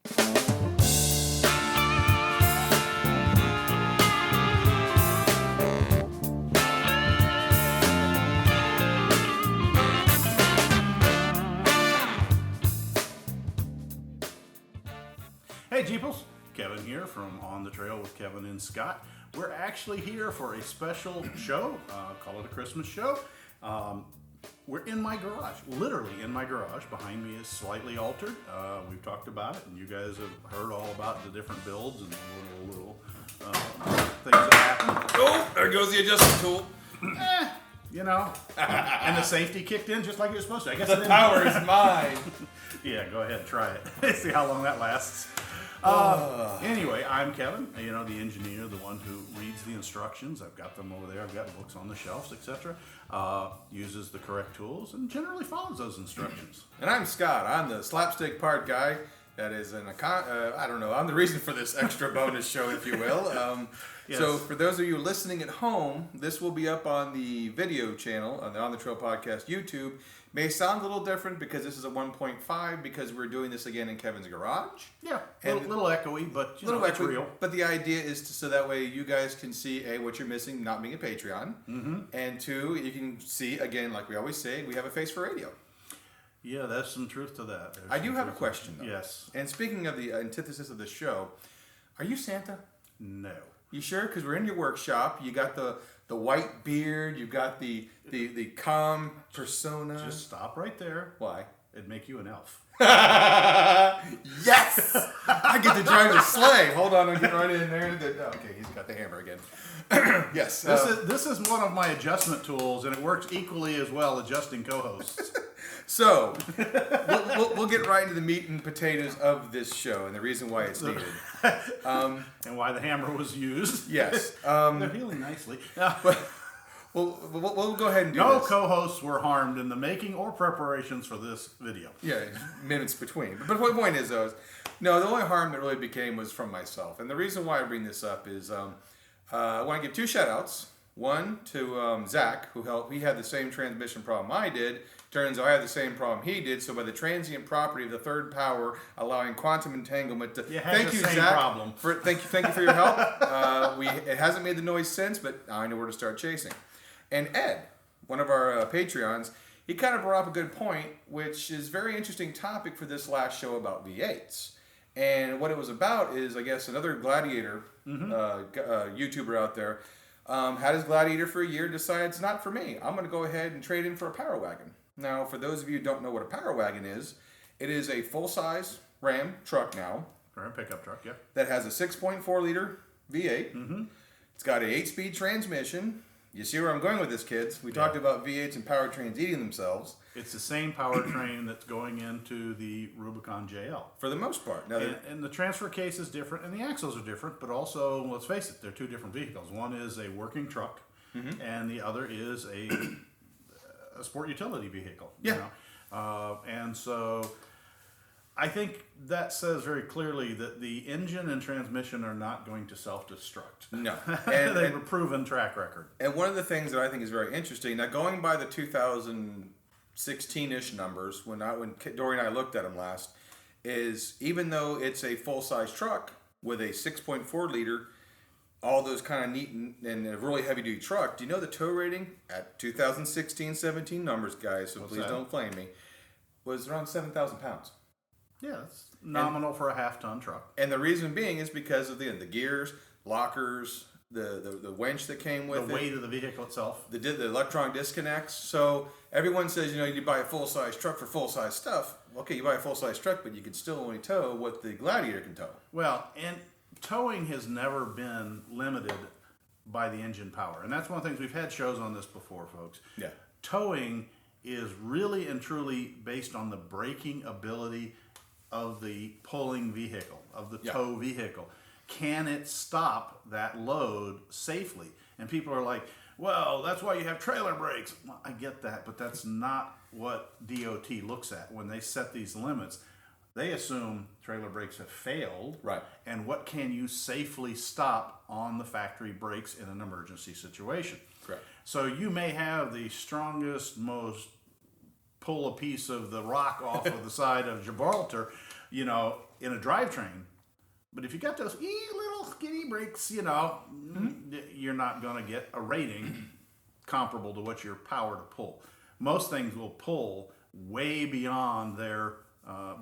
Hey Jeeples, Kevin here from On the Trail with Kevin and Scott. We're actually here for a special show, call it a Christmas show. We're in my garage, literally in my garage. Behind me is slightly altered. We've talked about it, and you guys have heard all about the different builds and the little things that happen. Oh, there goes the adjustment tool. You know, and the safety kicked in just like you're supposed to. I guess The power is mine. Yeah, go ahead, try it. See how long that lasts. Anyway, I'm Kevin, the engineer, the one who reads the instructions. I've got them over there. I've got books on the shelves, etc. Uses the correct tools and generally follows those instructions. And I'm Scott. I'm the slapstick part guy. That is I don't know. I'm the reason for this extra bonus show, if you will. Yes. So for those of you listening at home, this will be up on the video channel on the On the Trail Podcast YouTube. May sound a little different because this is a 1.5 because we're doing this again in Kevin's garage. Yeah, a little echoey, but it's real. But the idea is so that way you guys can see A, what you're missing not being a Patreon, and two, you can see, again, like we always say, we have a face for radio. Yeah, there's some truth to that. I do have a question, though. Yes. And speaking of the antithesis of the show, are you Santa? No. You sure? Because we're in your workshop. You got the white beard. You've got the calm persona. Just stop right there. Why? It'd make you an elf. Yes! I get to drive a sleigh. Hold on, I'm getting right in there. Okay, he's got the hammer again. Yes. This is one of my adjustment tools, and it works equally as well adjusting co-hosts. So, we'll get right into the meat and potatoes of this show and the reason why it's needed. And why the hammer was used. Yes. They're healing nicely. We'll go ahead and do No this. co-hosts were harmed in the making or preparations for this video. Yeah, minutes between. But the point is, though, no, the only harm that really became was from myself. And the reason why I bring this up is I want to give two shout-outs. One to Zach, who helped. He had the same transmission problem I did. Turns out I had the same problem he did. So by the transient property of the third power allowing quantum entanglement to thank you, Zach. Problem. Thank you for your help. It hasn't made the noise since, but now I know where to start chasing. And Ed, one of our Patreons, he kind of brought up a good point, which is a very interesting topic for this last show about V8s. And what it was about is, I guess, another Gladiator YouTuber out there had his Gladiator for a year, decided it's not for me. I'm going to go ahead and trade in for a Power Wagon. Now, for those of you who don't know what a Power Wagon is, it is a full-size Ram truck now. Ram pickup truck, yeah. That has a 6.4-liter V8. Mm-hmm. It's got an 8-speed transmission. You see where I'm going with this, kids. We talked about V8s and powertrains eating themselves. It's the same powertrain that's going into the Rubicon JL. For the most part. Now, and the transfer case is different, and the axles are different, but also, let's face it, they're two different vehicles. One is a working truck, and the other is a sport utility vehicle. Yeah. You know? And so I think that says very clearly that the engine and transmission are not going to self-destruct. No. And they have a proven track record. And one of the things that I think is very interesting, now going by the 2016-ish numbers, when Dory and I looked at them last, is even though it's a full-size truck with a 6.4-liter, all those kind of neat and a really heavy-duty truck, do you know the tow rating at 2016-17 numbers, guys, so please don't flame me, was around 7,000 pounds. Yeah, that's nominal for a half-ton truck. And the reason being is because of the gears, lockers, the winch that came with the weight of the vehicle itself. The electronic disconnects. So everyone says, you buy a full-size truck for full-size stuff. Okay, you buy a full-size truck, but you can still only tow what the Gladiator can tow. Well, and towing has never been limited by the engine power. And that's one of the things, we've had shows on this before, folks. Yeah. Towing is really and truly based on the braking ability of the pulling vehicle, of the tow vehicle. Can it stop that load safely? And people are like, well, that's why you have trailer brakes. Well, I get that, but that's not what DOT looks at when they set these limits. They assume trailer brakes have failed. Right. And what can you safely stop on the factory brakes in an emergency situation? Correct. So you may have the strongest, most pull a piece of the rock off of the side of Gibraltar, in a drivetrain. But if you got those little skinny brakes, you're not going to get a rating comparable to what your power to pull. Most things will pull way beyond their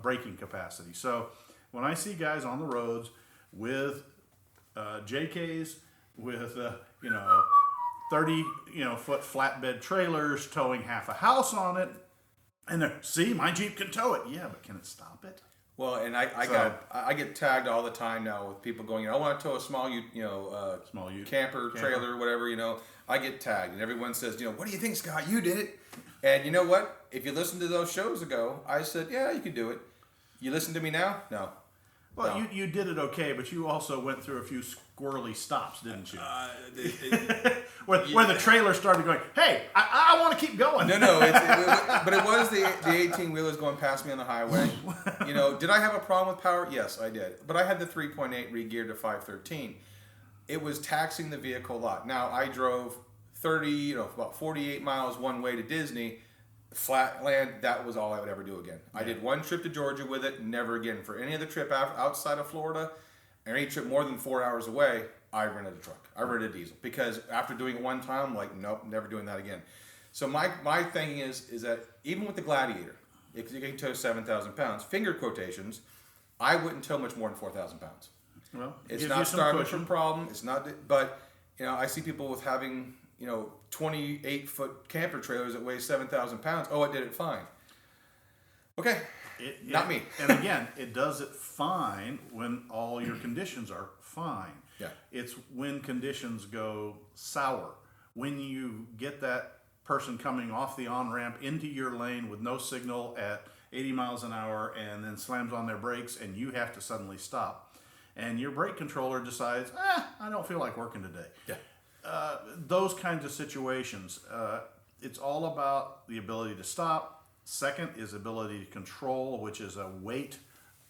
braking capacity. So when I see guys on the roads with JKs, with 30 foot flatbed trailers towing half a house on it, and see, my Jeep can tow it. Yeah, but can it stop it? Well, and I get tagged all the time now with people going, I want to tow a small camper, trailer, whatever, I get tagged, and everyone says, what do you think, Scott? You did it. And you know what? If you listened to those shows ago, I said, yeah, you can do it. You listen to me now? No. Well, no. You did it okay, but you also went through a few squirrely stops, didn't you? Where the trailer started going, hey, I want to keep going. No, but it was the 18-wheelers going past me on the highway. Did I have a problem with power? Yes, I did. But I had the 3.8 re-geared to 513. It was taxing the vehicle a lot. Now, I drove about 48 miles one way to Disney. Flat land, that was all I would ever do again. Yeah. I did one trip to Georgia with it, never again. For any other trip outside of Florida, or any trip more than 4 hours away, I rented a truck. I rented a diesel. Because after doing it one time, I'm like, nope, never doing that again. So my thing is that even with the Gladiator, if you can tow 7,000 pounds, finger quotations, I wouldn't tow much more than 4,000 pounds. Well, it's not starving from problem. It's not, but I see people with having 28-foot camper trailers that weigh 7,000 pounds. Oh, it did it fine. Okay, not me. And again, it does it fine when all your conditions are fine. Yeah. It's when conditions go sour. When you get that person coming off the on-ramp into your lane with no signal at 80 miles an hour and then slams on their brakes and you have to suddenly stop. And your brake controller decides, I don't feel like working today. Yeah. Those kinds of situations, it's all about the ability to stop. Second is ability to control, which is a weight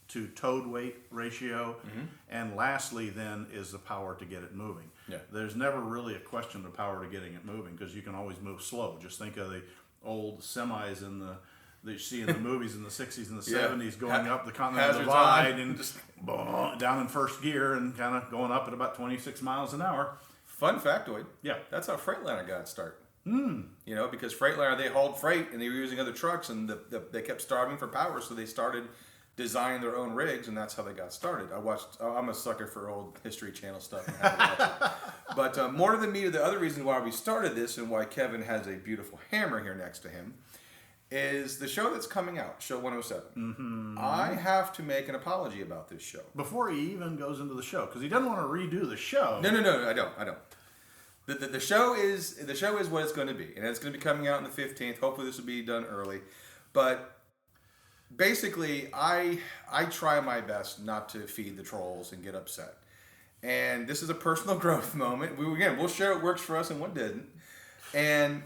to towed weight ratio. Mm-hmm. And lastly, then, is the power to get it moving. Yeah. There's never really a question of power to getting it moving because you can always move slow. Just think of the old semis that you see in the movies in the 60s and the 70s going up the Continental Divide and just down in first gear and kind of going up at about 26 miles an hour. Fun factoid. Yeah. That's how Freightliner got its start. Because Freightliner, they hauled freight and they were using other trucks and they kept starving for power, so they started designing their own rigs, and that's how they got started. I'm a sucker for old History Channel stuff. And how to watch it. But more to the meat of the other reason why we started this and why Kevin has a beautiful hammer here next to him is the show that's coming out, show 107. Mm-hmm. I have to make an apology about this show. Before he even goes into the show, because he doesn't want to redo the show. No, I don't. The show is what it's going to be, and it's going to be coming out on the 15th. Hopefully this will be done early. But basically, I try my best not to feed the trolls and get upset. And this is a personal growth moment. We'll share what works for us and what didn't. And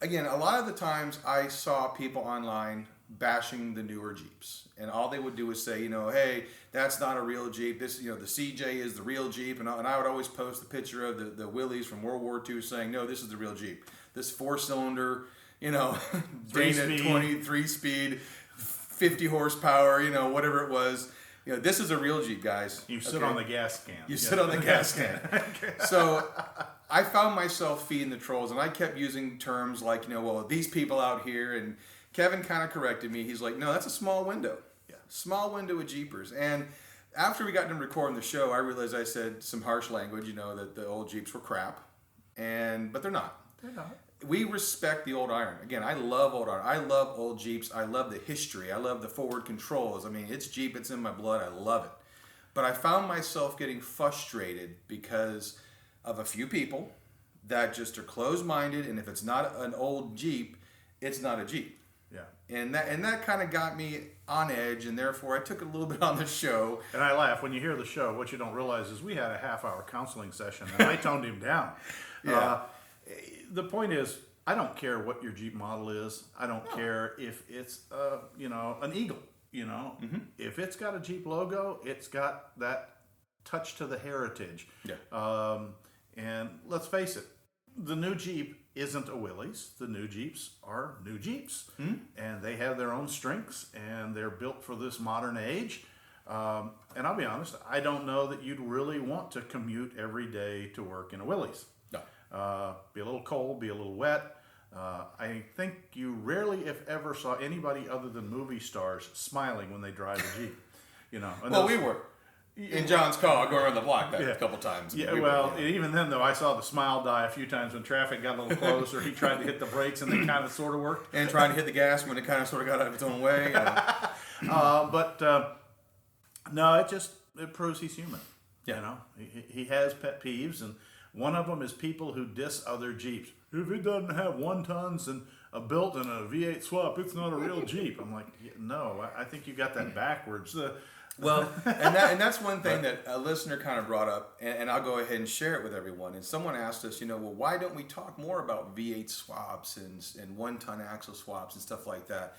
again, a lot of the times I saw people online bashing the newer Jeeps, and all they would do is say, hey, that's not a real Jeep. This, the CJ is the real Jeep, and I would always post the picture of the Willys from World War II, saying, no, this is the real Jeep. This 4-cylinder, Dana 23-speed, 50 horsepower, whatever it was. This is a real Jeep, guys. You sit on the gas can. You sit on the gas can. So I found myself feeding the trolls, and I kept using terms like, these people out here, and Kevin kind of corrected me. He's like, no, that's a small window. Yeah. Small window of Jeepers. And after we got done recording the show, I realized I said some harsh language, that the old Jeeps were crap. But they're not. They're not. We respect the old iron. Again, I love old iron. I love old Jeeps. I love the history. I love the forward controls. I mean, it's Jeep. It's in my blood. I love it. But I found myself getting frustrated because of a few people that just are closed-minded, and if it's not an old Jeep, it's not a Jeep. Yeah. And that kind of got me on edge, and therefore I took it a little bit on the show. And I laugh. When you hear the show, what you don't realize is we had a half-hour counseling session, and I toned him down. Yeah. The point is, I don't care what your Jeep model is. I don't care if it's, an Eagle. Mm-hmm. If it's got a Jeep logo, it's got that touch to the heritage. Yeah. And let's face it, the new Jeep isn't a Willys. The new Jeeps are new Jeeps, and they have their own strengths, and they're built for this modern age. And I'll be honest, I don't know that you'd really want to commute every day to work in a Willys. No. Be a little cold, be a little wet. I think you rarely, if ever, saw anybody other than movie stars smiling when they drive a Jeep. And Well, we were in John's car going around the block a couple times. Yeah, even then, though, I saw the smile die a few times when traffic got a little close, or he tried to hit the brakes and they kind of sort of worked. And trying to hit the gas when it kind of sort of got out of its own way. No, it proves he's human. Yeah. He has pet peeves, and one of them is people who diss other Jeeps. If it doesn't have 1 tons and a built and a V8 swap, it's not a real Jeep. I'm like, no, I think you got that backwards. Well, and that's one thing that a listener kind of brought up, and I'll go ahead and share it with everyone. And someone asked us, well, why don't we talk more about V8 swaps and 1-ton axle swaps and stuff like that?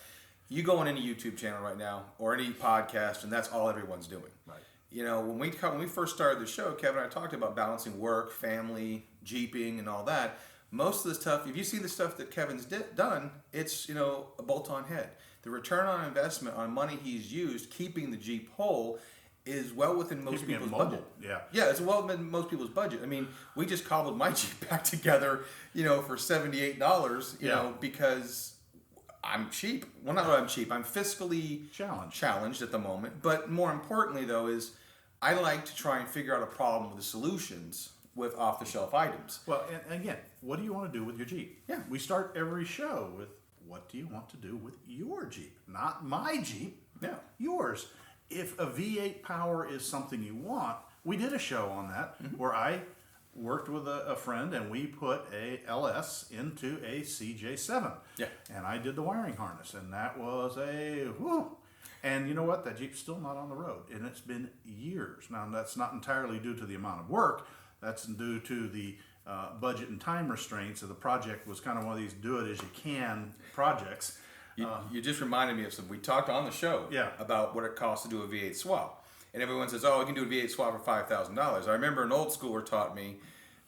You go on any YouTube channel right now or any podcast, and that's all everyone's doing. Right. When we first started the show, Kevin and I talked about balancing work, family, Jeeping, and all that. Most of the stuff, if you see the stuff that Kevin's done, it's a bolt-on head. The return on investment on money he's used keeping the Jeep whole is well within most people's budget. Yeah, it's well within most people's budget. I mean, we just cobbled my Jeep back together, for $78, because I'm cheap. Well, not that I'm cheap. I'm fiscally challenged at the moment. But more importantly, though, is I like to try and figure out a problem with the solutions with off-the-shelf items. Well, and again, what do you want to do with your Jeep? Yeah. We start every show with, what do you want to do with your Jeep? Not my Jeep. Yeah. Yours. If a V8 power is something you want, we did a show on that where I worked with a friend and we put a LS into a CJ7. Yeah. And I did the wiring harness, and that was a whoo. And you know what? That Jeep's still not on the road, and it's been years. Now, that's not entirely due to the amount of work. That's due to the budget and time restraints. So the project was kind of one of these do-it-as-you-can projects. You just reminded me of something. We talked on the show about what it costs to do a V8 swap. And everyone says, oh, we can do a V8 swap for $5,000. I remember an old schooler taught me,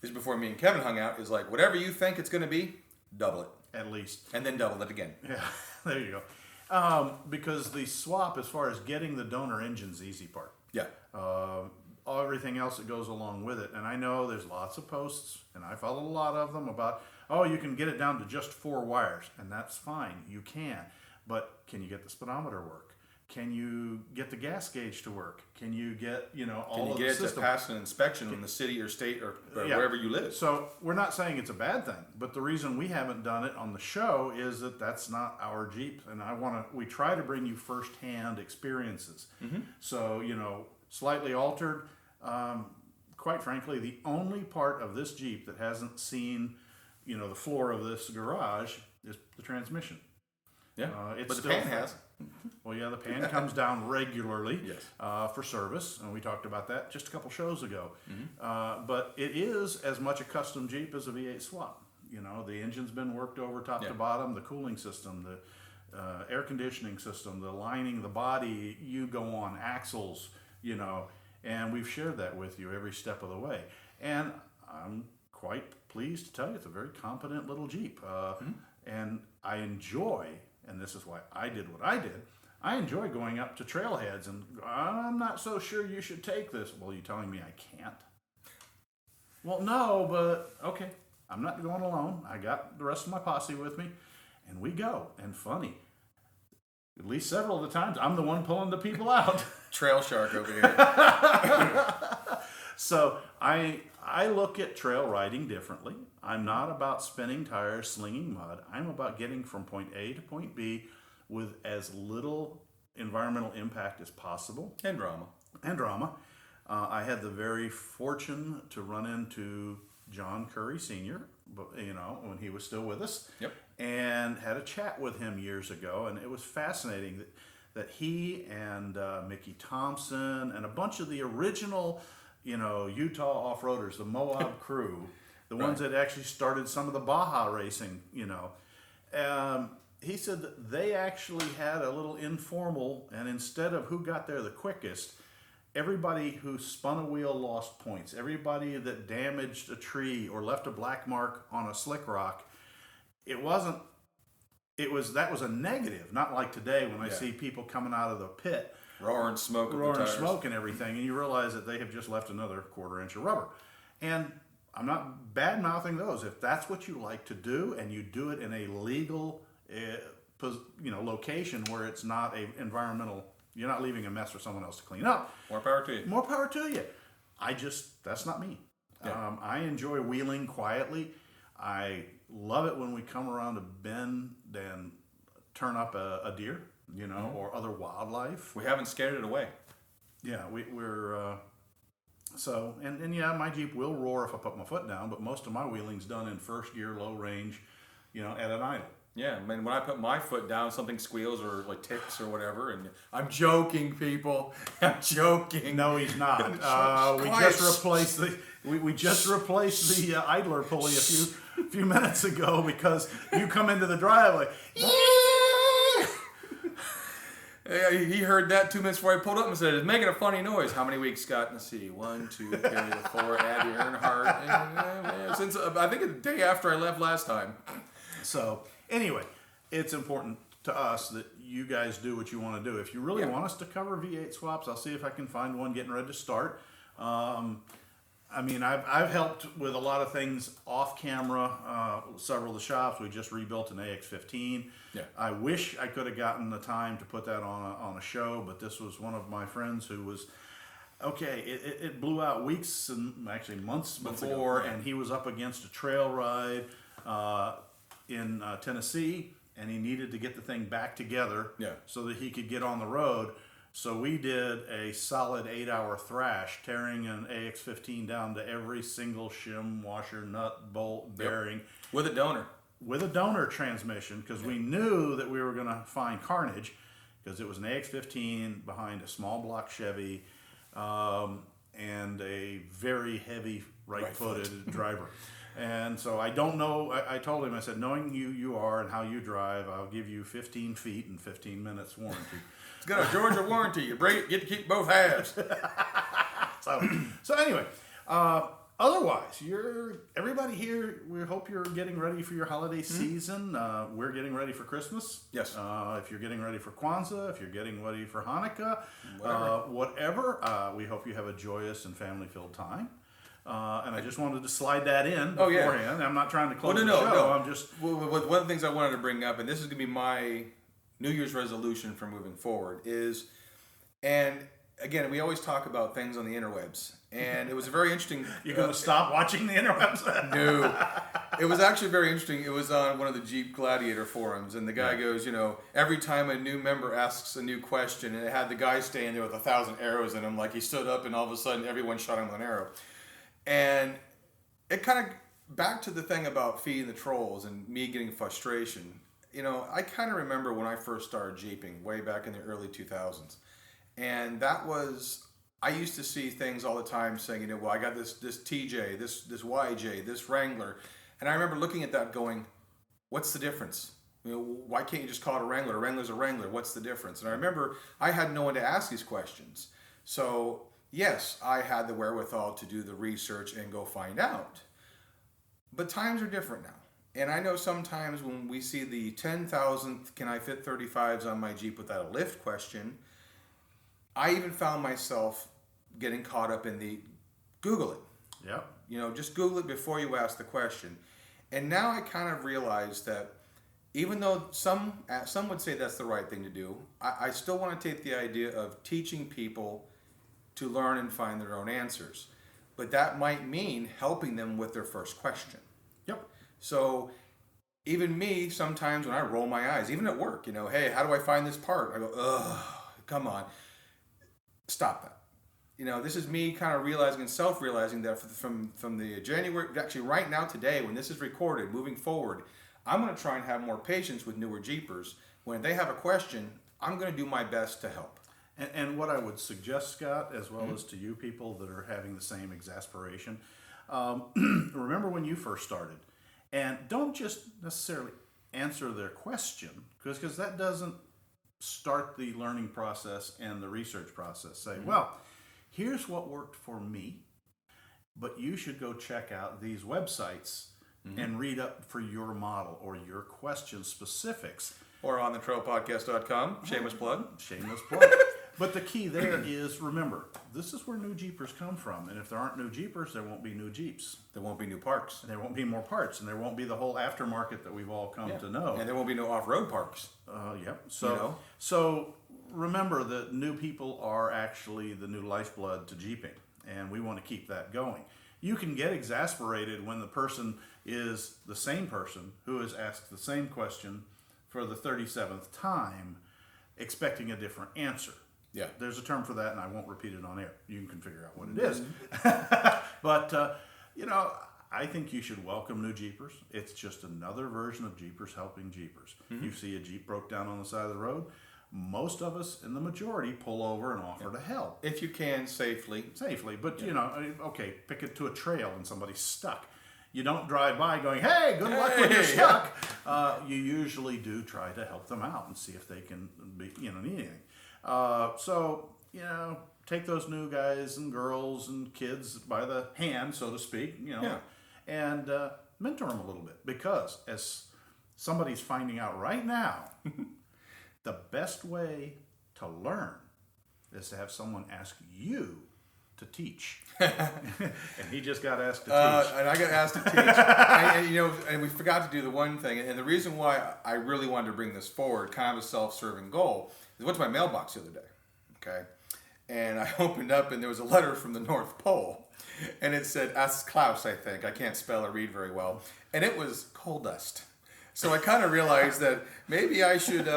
this is before me and Kevin hung out, is like, whatever you think it's going to be, double it. At least. And then double it again. Yeah, there you go. Because the swap, as far as getting the donor engine's the easy part. Yeah. Everything else that goes along with it. And I know there's lots of posts, and I follow a lot of them about, oh, you can get it down to just 4 wires, and that's fine. You can. But can you get the speedometer work? Can you get the gas gauge to work? Can you get, all of the system? Can you get it to pass an inspection in the city or state or wherever you live? So we're not saying it's a bad thing, but the reason we haven't done it on the show is that that's not our Jeep, and we try to bring you firsthand experiences. Mm-hmm. So, slightly altered. Quite frankly, the only part of this Jeep that hasn't seen, the floor of this garage is the transmission. Yeah, but the pan has. Well, yeah, the pan comes down regularly yes. For service, and we talked about that just a couple shows ago. Mm-hmm. But it is as much a custom Jeep as a V8 swap. The engine's been worked over top to bottom, the cooling system, the air conditioning system, the lining, the body, you go on, axles, and we've shared that with you every step of the way. And I'm quite pleased to tell you it's a very competent little Jeep. And I enjoy, and this is why I did what I did, I enjoy going up to trailheads and I'm not so sure you should take this. Well, you telling me I can't? Well, no, but okay. I'm not going alone. I got the rest of my posse with me, and we go. And funny, at least several of the times, I'm the one pulling the people out. Trail shark over here. So I look at trail riding differently. I'm not about spinning tires, slinging mud. I'm about getting from point A to point B with as little environmental impact as possible. And drama. I had the very fortune to run into John Curry Sr., when he was still with us. Yep. And had a chat with him years ago, and it was fascinating that he and Mickey Thompson and a bunch of the original, Utah off-roaders, the Moab crew, the ones that actually started some of the Baja racing, he said that they actually had a little informal, and instead of who got there the quickest, everybody who spun a wheel lost points. Everybody that damaged a tree or left a black mark on a slick rock, that was a negative, not like today when I see people coming out of the pit. roaring smoke, and everything, and you realize that they have just left another 1/4 inch of rubber. And I'm not bad mouthing those. If that's what you like to do, and you do it in a legal, location where it's not a environmental, you're not leaving a mess for someone else to clean up. More power to you. More power to you. That's not me. Yeah. I enjoy wheeling quietly. I love it when we come around a bend and turn up a deer, or other wildlife. We haven't scared it away. Yeah, we're so yeah, my Jeep will roar if I put my foot down, but most of my wheeling's done in first gear, low range, at an idle. Yeah, I mean, when I put my foot down, something squeals or like ticks or whatever, and I'm joking, people. I'm joking. No, he's not. We just replaced the idler pulley a few minutes ago because you come into the driveway. He heard that 2 minutes before I pulled up and said, "It's making a funny noise." How many weeks, Scott? Let's see. 1, 2, 3, 4. Abby Earnhardt. Since I think the day after I left last time. So anyway, it's important to us that you guys do what you want to do. If you really want us to cover V8 swaps, I'll see if I can find one getting ready to start. I've helped with a lot of things off camera. Several of the shops. We just rebuilt an AX15. Yeah. I wish I could have gotten the time to put that on a show, but this was one of my friends who was. Okay, it blew out weeks and actually months before, ago, yeah. And he was up against a trail ride in Tennessee, and he needed to get the thing back together so that he could get on the road. So we did a solid 8-hour thrash, tearing an AX15 down to every single shim, washer, nut, bolt, bearing. With a donor. With a donor transmission, because we knew that we were going to find carnage, because it was an AX15 behind a small block Chevy and a very heavy right-footed driver. And so I don't know. I told him, I said, knowing you are and how you drive, I'll give you 15 feet and 15 minutes warranty. It's got a Georgia warranty. You break it, get to keep both halves. So anyway, otherwise, everybody here, we hope you're getting ready for your holiday season. We're getting ready for Christmas. Yes. If you're getting ready for Kwanzaa, if you're getting ready for Hanukkah, whatever, we hope you have a joyous and family-filled time. And I just wanted to slide that in beforehand. I'm not trying to close the show. No. I'm just... One of the things I wanted to bring up, and this is going to be my New Year's resolution for moving forward, is, and again, we always talk about things on the interwebs, and it was a very interesting... You're going to stop watching the interwebs? No. It was actually very interesting. It was on one of the Jeep Gladiator forums, and the guy goes, every time a new member asks a new question, and it had the guy standing there with 1,000 arrows in him, like he stood up, and all of a sudden everyone shot him with an arrow. And it kind of, back to the thing about feeding the trolls and me getting frustration, I kind of remember when I first started Jeeping way back in the early 2000s. And that was, I used to see things all the time saying, I got this TJ, this YJ, this Wrangler. And I remember looking at that going, what's the difference? Why can't you just call it a Wrangler? A Wrangler's a Wrangler. What's the difference? And I remember I had no one to ask these questions. So yes, I had the wherewithal to do the research and go find out. But times are different now. And I know sometimes when we see the 10,000th, can I fit 35s on my Jeep without a lift question, I even found myself getting caught up in the Google it. Yep. Just Google it before you ask the question. And now I kind of realize that even though some would say that's the right thing to do, I still want to take the idea of teaching people to learn and find their own answers. But that might mean helping them with their first question. Yep. So even me, sometimes when I roll my eyes, even at work, hey, how do I find this part? I go, ugh, come on. Stop that. This is me kind of realizing and self-realizing that from the January, actually right now today, when this is recorded, moving forward, I'm going to try and have more patience with newer Jeepers. When they have a question, I'm going to do my best to help. And what I would suggest, Scott, as well as to you people that are having the same exasperation, remember when you first started. And don't just necessarily answer their question, because that doesn't start the learning process and the research process. Say, well, here's what worked for me, but you should go check out these websites and read up for your model or your question specifics. Or on thetrailpodcast.com. Shameless plug. Shameless plug. But the key there is, remember, this is where new Jeepers come from. And if there aren't new Jeepers, there won't be new Jeeps. There won't be new parks. And there won't be more parts. And there won't be the whole aftermarket that we've all come to know. And there won't be no off-road parks. Yep. So, so remember that new people are actually the new lifeblood to Jeeping. And we want to keep that going. You can get exasperated when the person is the same person who has asked the same question for the 37th time, expecting a different answer. Yeah. There's a term for that, and I won't repeat it on air. You can figure out what it is. But, you know, I think you should welcome new Jeepers. It's just another version of Jeepers helping Jeepers. You see a Jeep broke down on the side of the road, most of us in the majority pull over and offer to help. If you can, safely. Safely, but you know, okay, pick it to a trail and somebody's stuck. You don't drive by going, hey, good luck when you're stuck. You usually do try to help them out and see if they can be, you know, need anything. So, you know, take those new guys and girls and kids by the hand, so to speak, you know, and mentor them a little bit, because as somebody's finding out right now, the best way to learn is to have someone ask you to teach. And he just got asked to teach. And I got asked to teach. and, you know, and we forgot to do the one thing. And the reason why I really wanted to bring this forward, kind of a self-serving goal, is I went to my mailbox the other day. Okay. And I opened up and there was a letter from the North Pole. And it said, ask Klaus, I think. I can't spell or read very well. And it was coal dust. So I kind of realized that maybe I should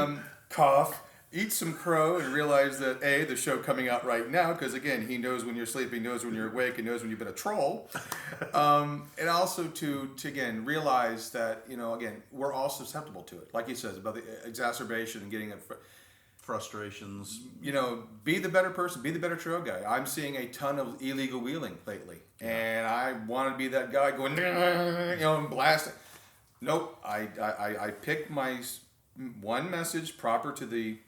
cough, eat some crow, and realize that A, the show coming out right now, because again, he knows when you're sleeping, knows when you're awake, and knows when you've been a troll. And also to again, realize that, you know, again, we're all susceptible to it. Like he says, about the exacerbation and getting it. Frustrations. You know, be the better person, be the better trail guy. I'm seeing a ton of illegal wheeling lately. And I want to be that guy going, you know, and blasting. Nope, I picked my one message proper to the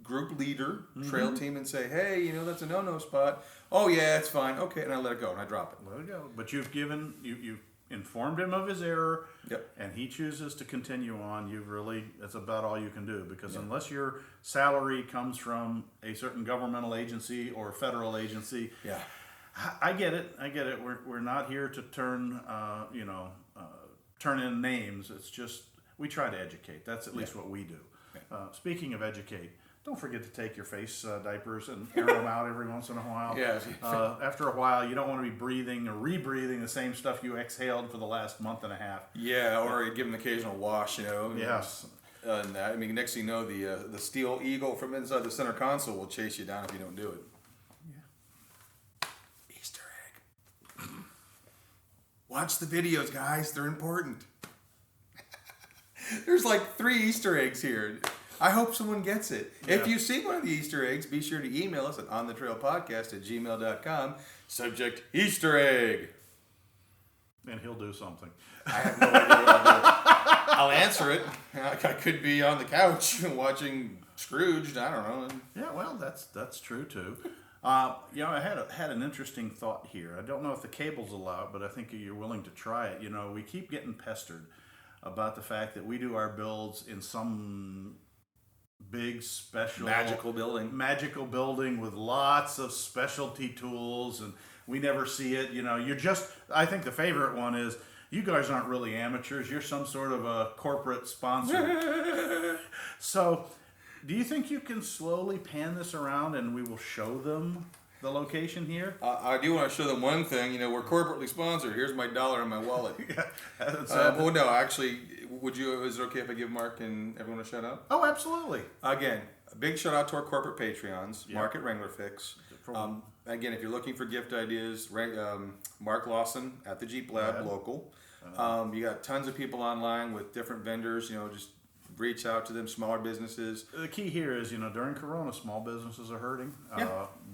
group leader, trail team, and say, hey, you know, that's a no-no spot. Oh, yeah, it's fine. Okay, and I let it go, and I drop it. Let it go. But you've given, you've informed him of his error, Yep. and he chooses to continue on. You've really, that's about all you can do, because unless your salary comes from a certain governmental agency or federal agency, Yeah. I get it. We're not here to turn, turn in names. It's just, we try to educate. That's at least what we do. Speaking of educate, don't forget to take your face diapers and air them out every once in a while. Yeah. After a while, you don't want to be breathing or rebreathing the same stuff you exhaled for the last month and a half. Yeah, or give them an occasional wash, you know. Yes. And I mean, next thing you know, the steel eagle from inside the center console will chase you down if you don't do it. Easter egg. Watch the videos, guys. They're important. There's like 3 Easter eggs here. I hope someone gets it. Yeah. If you see one of the Easter eggs, be sure to email us at onthetrailpodcast@gmail.com. Subject, Easter egg. And he'll do something. I have no idea what I'll do. I'll answer it. I could be on the couch watching Scrooge. I don't know. Yeah, well, that's true too. You know, I had an interesting thought here. I don't know if the cables allow it, but I think you're willing to try it. You know, we keep getting pestered about the fact that we do our builds in some big special Magical building with lots of specialty tools, and we never see it. You know, I think the favorite one is, you guys aren't really amateurs, you're some sort of a corporate sponsor. So do you think you can slowly pan this around and we will show them the location here? I do want to show them one thing. You know, we're corporately sponsored. Here's my dollar in my wallet. Yeah. Well, no, actually, is it okay if I give Mark and everyone a shout out? Oh, absolutely. Again, a big shout out to our corporate Patreons, Yeah. Mark at Wrangler Fix. Again, if you're looking for gift ideas, Mark Lawson at the Jeep Lab local. You got tons of people online with different vendors. You know, just reach out to them, smaller businesses. The key here is, you know, during Corona, small businesses are hurting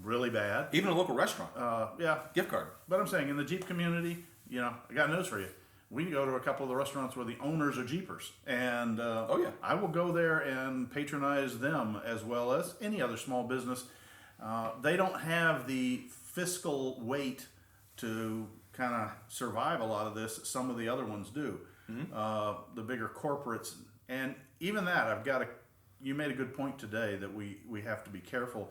really bad. Even a local restaurant. Yeah. Gift card. But I'm saying, in the Jeep community, you know, I got news for you. We go to a couple of the restaurants where the owners are Jeepers. And I will go there and patronize them as well as any other small business. They don't have the fiscal weight to kind of survive a lot of this. Some of the other ones do. The bigger corporates. And even that, I've got to you made a good point today that we have to be careful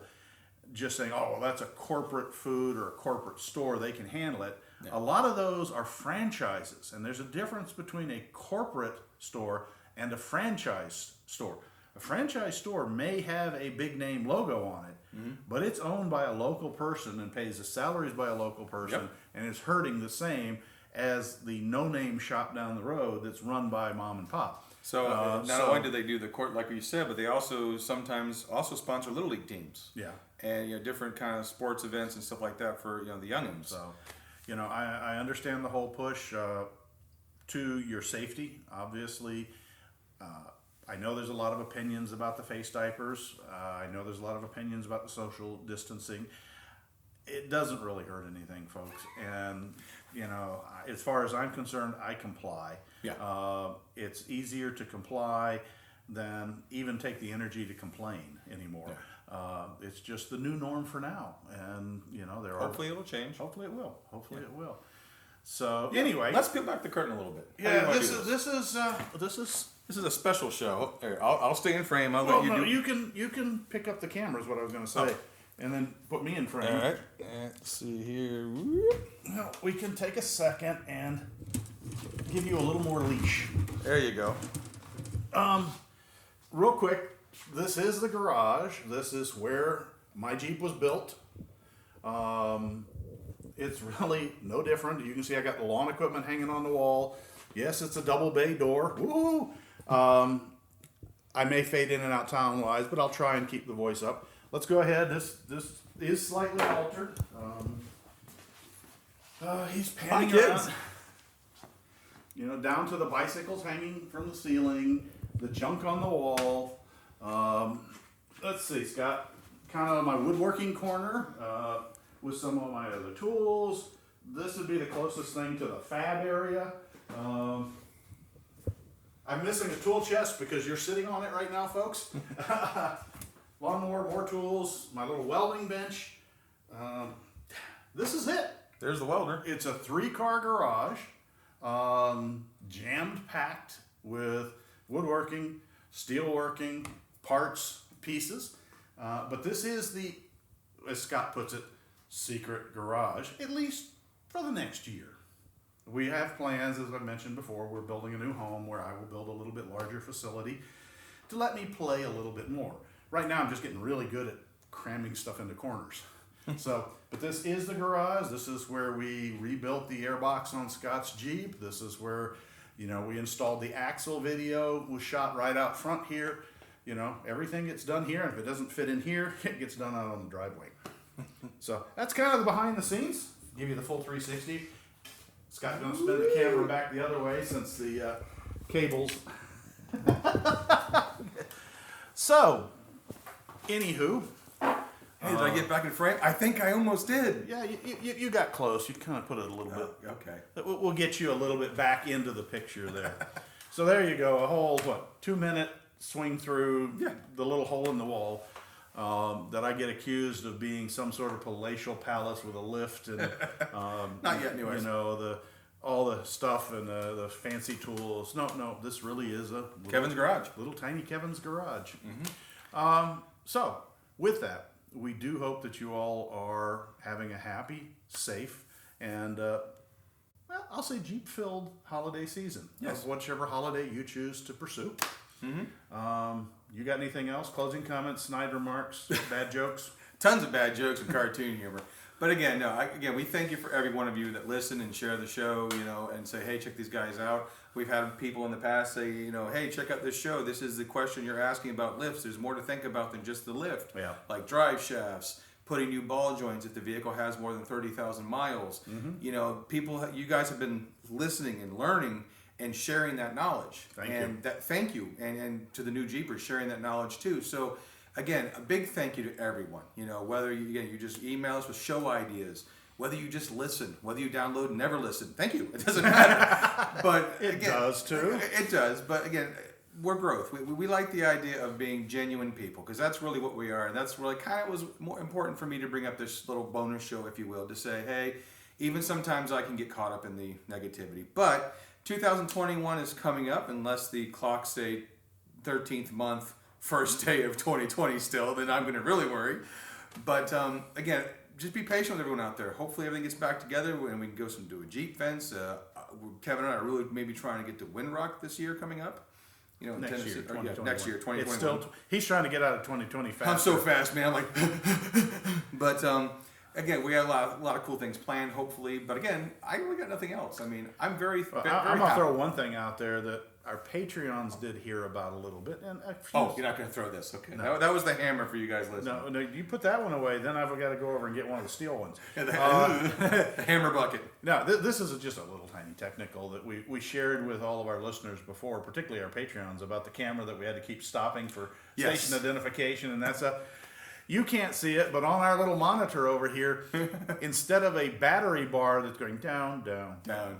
just saying, oh, well, that's a corporate food or a corporate store, they can handle it. Yeah. A lot of those are franchises, and there's a difference between a corporate store and a franchise store. A franchise store may have a big name logo on it, but it's owned by a local person and pays the salaries by a local person, and is hurting the same as the no-name shop down the road that's run by mom and pop. So not only do they do the court like you said, but they also sometimes sponsor little league teams. Yeah, and different kind of sports events and stuff like that for the youngins. So, I understand the whole push to your safety. Obviously, I know there's a lot of opinions about the face diapers. I know there's a lot of opinions about the social distancing. It doesn't really hurt anything, folks. And as far as I'm concerned, I comply. Yeah. It's easier to comply than even take the energy to complain anymore. Yeah. It's just the new norm for now, and hopefully it'll change. Hopefully it will. Hopefully it will. So anyway, let's peel back the curtain a little bit. Yeah, this is a special show. Here, I'll stay in frame. I'll let you do. You can pick up the camera is what I was going to say, and then put me in frame. All right. Let's see here. Well, we can take a second and give you a little more leash. There you go. Real quick. This is the garage. This is where my Jeep was built. It's really no different. You can see I got the lawn equipment hanging on the wall. Yes, it's a double bay door. Woo! I may fade in and out town-wise, but I'll try and keep the voice up. Let's go ahead. This is slightly altered. He's panning around. Down to the bicycles hanging from the ceiling, the junk on the wall. Let's see, Scott, kind of my woodworking corner with some of my other tools. This would be the closest thing to the fab area. I'm missing a tool chest because you're sitting on it right now, folks. Lawnmower, more tools, my little welding bench. This is it. There's the welder. It's a 3-car garage, jammed packed with woodworking, steelworking, parts, pieces, but this is the, as Scott puts it, secret garage, at least for the next year. We have plans, as I mentioned before, we're building a new home where I will build a little bit larger facility to let me play a little bit more. Right now I'm just getting really good at cramming stuff into corners. But this is the garage. This is where we rebuilt the airbox on Scott's Jeep. This is where we installed the axle video, was shot right out front here. Everything gets done here, and if it doesn't fit in here, it gets done out on the driveway. So that's kind of the behind the scenes. Give you the full 360. Scott's going to spin the camera back the other way since the cables. So, anywho. Hey, did I get back in frame? I think I almost did. Yeah, you got close. You kind of put it a little bit. Okay. We'll get you a little bit back into the picture there. So there you go. A whole, 2-minute swing through the little hole in the wall that I get accused of being some sort of palatial palace with a lift and not yet, anyways. All the stuff and the fancy tools. No, this really is a Kevin's garage. Little tiny Kevin's garage. Mm-hmm. So with that, we do hope that you all are having a happy, safe, and I'll say Jeep-filled holiday season. Yes. Whichever holiday you choose to pursue. Mm-hmm. You got anything else? Closing comments, snide remarks, bad jokes? Tons of bad jokes and cartoon humor. But again, we thank you for every one of you that listen and share the show, and say, hey, check these guys out. We've had people in the past say, hey, check out this show. This is the question you're asking about lifts. There's more to think about than just the lift. Yeah. Like drive shafts, putting new ball joints if the vehicle has more than 30,000 miles. Mm-hmm. You guys have been listening and learning and sharing that knowledge. Thank you. And to the new Jeepers, sharing that knowledge too. So again, a big thank you to everyone. Whether you just email us with show ideas, whether you just listen, whether you download and never listen. Thank you. It doesn't matter. But it does too. It does. But again, we're growth. We like the idea of being genuine people because that's really what we are. And that's really kind of was more important for me to bring up this little bonus show, if you will, to say, hey, even sometimes I can get caught up in the negativity. But 2021 is coming up unless the clocks say 13th month, first day of 2020 still, then I'm going to really worry. But again, just be patient with everyone out there. Hopefully everything gets back together and we can go do a Jeep fence. Kevin and I are really maybe trying to get to Windrock this year coming up. You know, in Next Tennessee. year, 2021. Next year, 2021. It's still, he's trying to get out of 2020 fast. I'm so fast, man. I'm like, but again, we got a lot of cool things planned, hopefully. But again, I really got nothing else. I mean, I'm very I'm happy. gonna throw one thing out there that our Patreons did hear about a little bit, and Oh, you're not going to throw this, okay? No. That was the hammer for you guys listening. no, you put that one away. Then I've got to go over and get one of the steel ones. The hammer bucket. No, this is just a little tiny technical that we shared with all of our listeners before, particularly our Patreons, about the camera that we had to keep stopping for Yes. station identification, and that's a. You can't see it, but on our little monitor over here, instead of a battery bar that's going down, down, Down,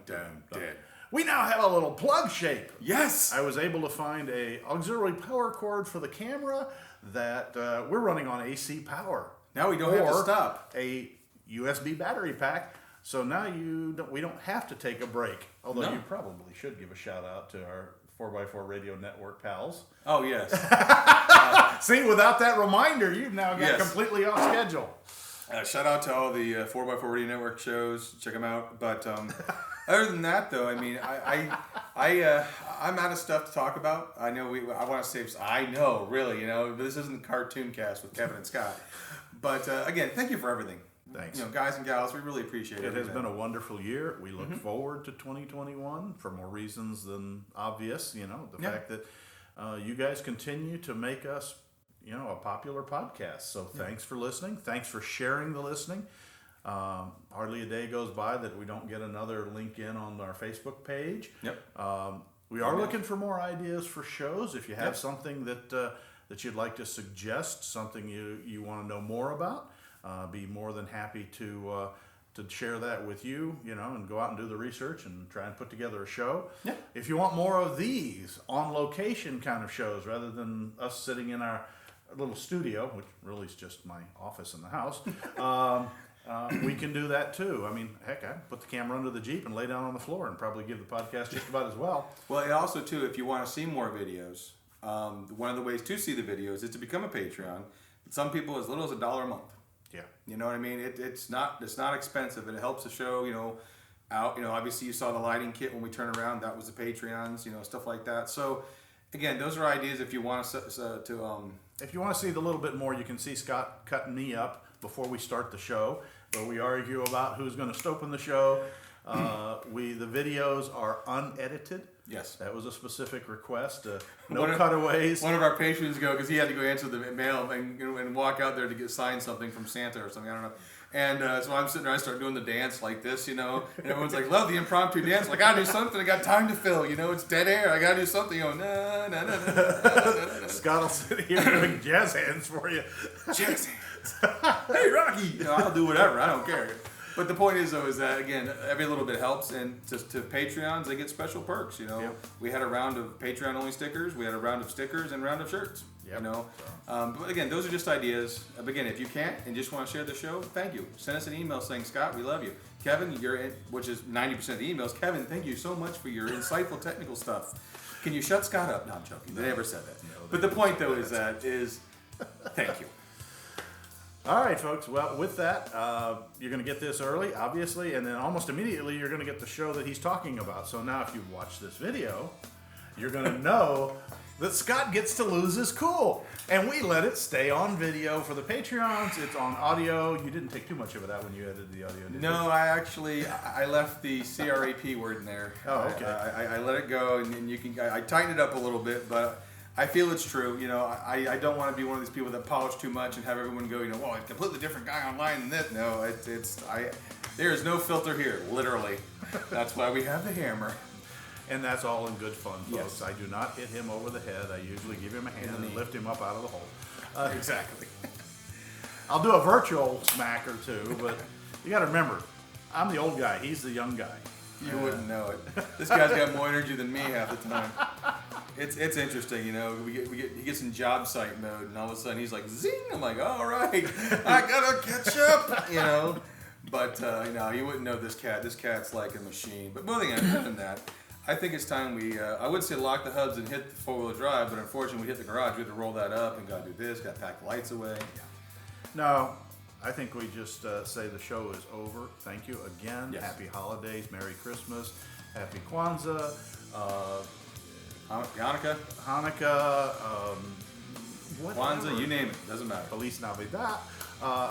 dead. we now have a little plug shape. Yes. I was able to find a auxiliary power cord for the camera that we're running on AC power. Now we don't have to Or stop. a USB battery pack. So now we don't have to take a break. Although No. you probably should give a shout out to our 4x4 Radio Network pals. Oh, yes. See, without that reminder, you've now got Yes. completely off schedule. Shout out to all the 4x4 Radio Network shows. Check them out. But other than that, though, I mean, I'm out of stuff to talk about. I know I want to save. I know, really, this isn't Cartoon Cast with Kevin and Scott. But again, thank you for everything. Thanks. Guys and gals, we really appreciate it. It has been a wonderful year. We look forward to 2021 for more reasons than obvious. The Yeah. fact that you guys continue to make us, a popular podcast. So thanks for listening. Thanks for sharing the listening. Hardly a day goes by that we don't get another link in on our Facebook page. Yep. We are looking for more ideas for shows. If you have something that you'd like to suggest, something you want to know more about, be more than happy to share that with you, and go out and do the research and try and put together a show. Yeah. If you want more of these on location kind of shows rather than us sitting in our little studio, which really is just my office in the house, we can do that too. I mean, heck, I put the camera under the Jeep and lay down on the floor and probably give the podcast just about as well. Well, and also too, if you want to see more videos, one of the ways to see the videos is to become a Patreon. Some people as little as $1 a month. Yeah. You know what I mean? It's not expensive. It helps the show, out. Obviously you saw the lighting kit when we turn around. That was the Patreons, stuff like that. So, again, those are ideas if you want to. If you want to see the little bit more, you can see Scott cutting me up before we start the show, where we argue about who's going to open the show. The videos are unedited. Yes. That was a specific request. No cutaways. One of our patrons because he had to go answer the mail and walk out there to get signed something from Santa or something. I don't know. And so I'm sitting there, I start doing the dance like this, and everyone's like, love the impromptu dance. Like, I gotta do something. I got time to fill. It's dead air. I gotta do something. Na, na, na, na, na, na. Scott will sit here doing jazz hands for you. Jazz hands. Hey, Rocky. I'll do whatever. I don't care. But the point is, though, is that, again, every little bit helps. And to Patreons, they get special perks, Yep. We had a round of Patreon-only stickers. We had a round of stickers and a round of shirts, Yep. But, again, those are just ideas. But, again, if you can't and just want to share the show, thank you. Send us an email saying, Scott, we love you. Kevin, which is 90% of the emails. Kevin, thank you so much for your insightful technical stuff. Can you shut Scott up? No, I'm joking. They never said that. No, but the point, though, is thank you. All right, folks. Well, with that, you're going to get this early, obviously, and then almost immediately you're going to get the show that he's talking about. So now if you watch this video, you're going to know that Scott gets to lose his cool. And we let it stay on video for the Patreons. It's on audio. You didn't take too much of it out when you edited the audio, did you? No, I left the CRAP word in there. Oh, okay. I let it go, and you can. I tightened it up a little bit, but I feel it's true. I don't want to be one of these people that polish too much and have everyone go, well, a completely different guy online than this. No, there is no filter here, literally. That's why we have the hammer. And that's all in good fun, folks. Yes. I do not hit him over the head. I usually give him a hand and lift him up out of the hole. Exactly. I'll do a virtual smack or two, but you got to remember, I'm the old guy. He's the young guy. You wouldn't know it. This guy's got more energy than me half the time. It's interesting, he gets in job site mode, and all of a sudden he's like, zing! I'm like, all right, I gotta catch up, But, you wouldn't know this cat. This cat's like a machine. But moving on, other than that, I think it's time we, I would say lock the hubs and hit the four-wheel drive, but unfortunately we hit the garage. We had to roll that up and got to do this, got to pack the lights away. No, I think we just say the show is over. Thank you again. Yes. Happy holidays, Merry Christmas, Happy Kwanzaa, Hanukkah, whatever. Kwanzaa, you name it, doesn't matter. Feliz Navidad.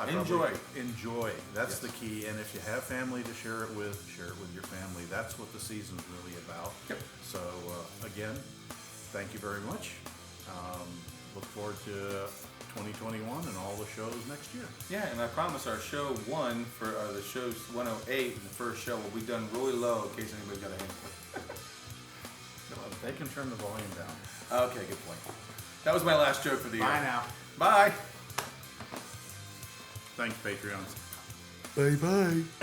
Enjoy. Enjoy. That's Yes. the key. And if you have family to share it with your family. That's what the season's really about. Yep. So again, thank you very much. Look forward to 2021 and all the shows next year. Yeah, and I promise our show 1 for the show's 108, the first show will be done really low in case anybody's got a hand. They can turn the volume down. Okay, good point. That was my last joke for the year. Bye now. Bye. Thanks, Patreons. Bye bye.